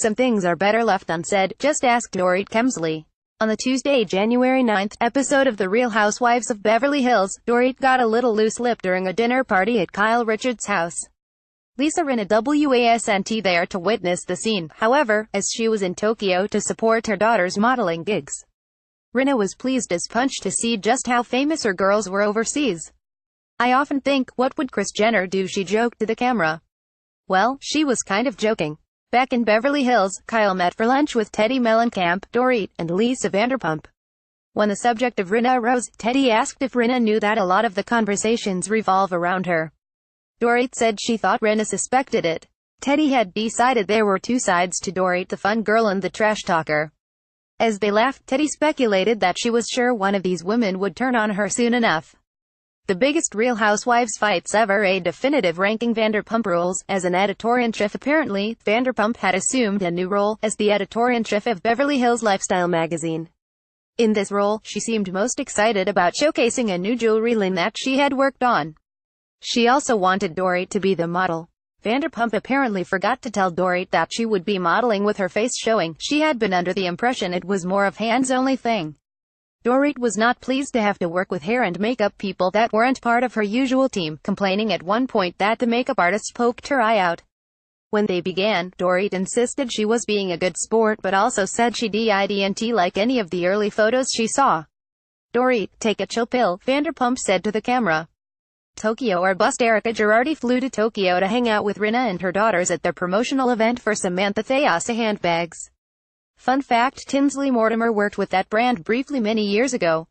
Some things are better left unsaid, just ask Dorit Kemsley. On the Tuesday, January 9th, episode of The Real Housewives of Beverly Hills, Dorit got a little loose lip during a dinner party at Kyle Richards' house. Lisa Rinna wasn't there to witness the scene, however, as she was in Tokyo to support her daughter's modeling gigs. Rinna was pleased as punch to see just how famous her girls were overseas. "I often think, what would Kris Jenner do?" she joked to the camera. Well, she was kind of joking. Back in Beverly Hills, Kyle met for lunch with Teddi Mellencamp, Dorit, and Lisa Vanderpump. When the subject of Rinna arose, Teddi asked if Rinna knew that a lot of the conversations revolve around her. Dorit said she thought Rinna suspected it. Teddi had decided there were two sides to Dorit, the fun girl and the trash talker. As they laughed, Teddi speculated that she was sure one of these women would turn on her soon enough. The biggest Real Housewives fights ever, a definitive ranking Vanderpump Rules. As an editor-in-chief, apparently, Vanderpump had assumed a new role as the editor-in-chief of Beverly Hills Lifestyle magazine. In this role, she seemed most excited about showcasing a new jewelry line that she had worked on. She also wanted Dorit to be the model. Vanderpump apparently forgot to tell Dorit that she would be modeling with her face showing. She had been under the impression it was more of hands-only thing. Dorit was not pleased to have to work with hair and makeup people that weren't part of her usual team, complaining at one point that the makeup artist poked her eye out. When they began, Dorit insisted she was being a good sport but also said she didn't like any of the early photos she saw. "Dorit, take a chill pill," Vanderpump said to the camera. Tokyo or bust. Erika Girardi flew to Tokyo to hang out with Rinna and her daughters at their promotional event for Samantha Thayosa handbags. Fun fact, Tinsley Mortimer worked with that brand briefly many years ago.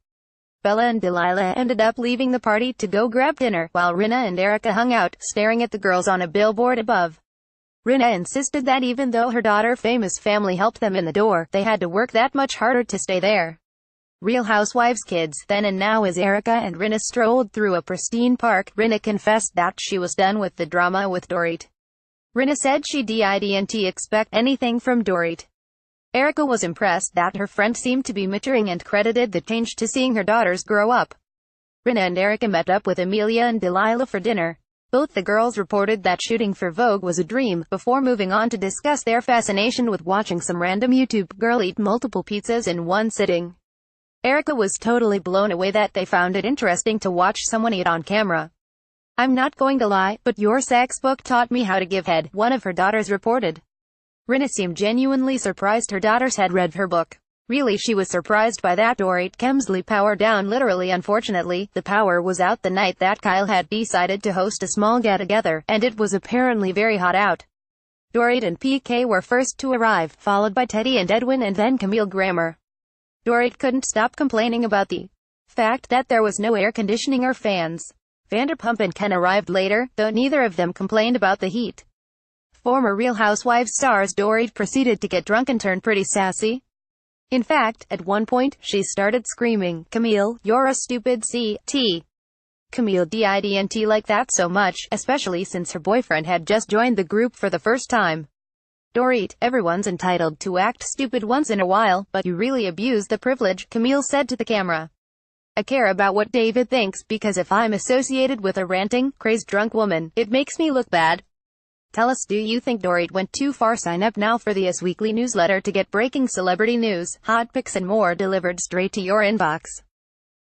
Bella and Delilah ended up leaving the party to go grab dinner, while Rinna and Erika hung out, staring at the girls on a billboard above. Rinna insisted that even though her daughter's famous family helped them in the door, they had to work that much harder to stay there. Real Housewives kids, then and now. As Erika and Rinna strolled through a pristine park, Rinna confessed that she was done with the drama with Dorit. Rinna said she didn't expect anything from Dorit. Erika was impressed that her friend seemed to be maturing and credited the change to seeing her daughters grow up. Rinna and Erika met up with Amelia and Delilah for dinner. Both the girls reported that shooting for Vogue was a dream, before moving on to discuss their fascination with watching some random YouTube girl eat multiple pizzas in one sitting. Erika was totally blown away that they found it interesting to watch someone eat on camera. "I'm not going to lie, but your sex book taught me how to give head," one of her daughters reported. Rinna seemed genuinely surprised her daughters had read her book. Really, she was surprised by that. Dorit Kemsley power down. Literally, unfortunately, the power was out the night that Kyle had decided to host a small get-together, and it was apparently very hot out. Dorit and PK were first to arrive, followed by Teddi and Edwin and then Camille Grammer. Dorit couldn't stop complaining about the fact that there was no air conditioning or fans. Vanderpump and Ken arrived later, though neither of them complained about the heat. Former Real Housewives stars Dorit proceeded to get drunk and turn pretty sassy. In fact, at one point, she started screaming, "Camille, you're a stupid C.T." Camille didn't like that so much, especially since her boyfriend had just joined the group for the first time. "Dorit, everyone's entitled to act stupid once in a while, but you really abuse the privilege," Camille said to the camera. "I care about what David thinks, because if I'm associated with a ranting, crazed drunk woman, it makes me look bad." Tell us, do you think Dorit went too far? Sign up now for the Us Weekly newsletter to get breaking celebrity news, hot pics and more delivered straight to your inbox.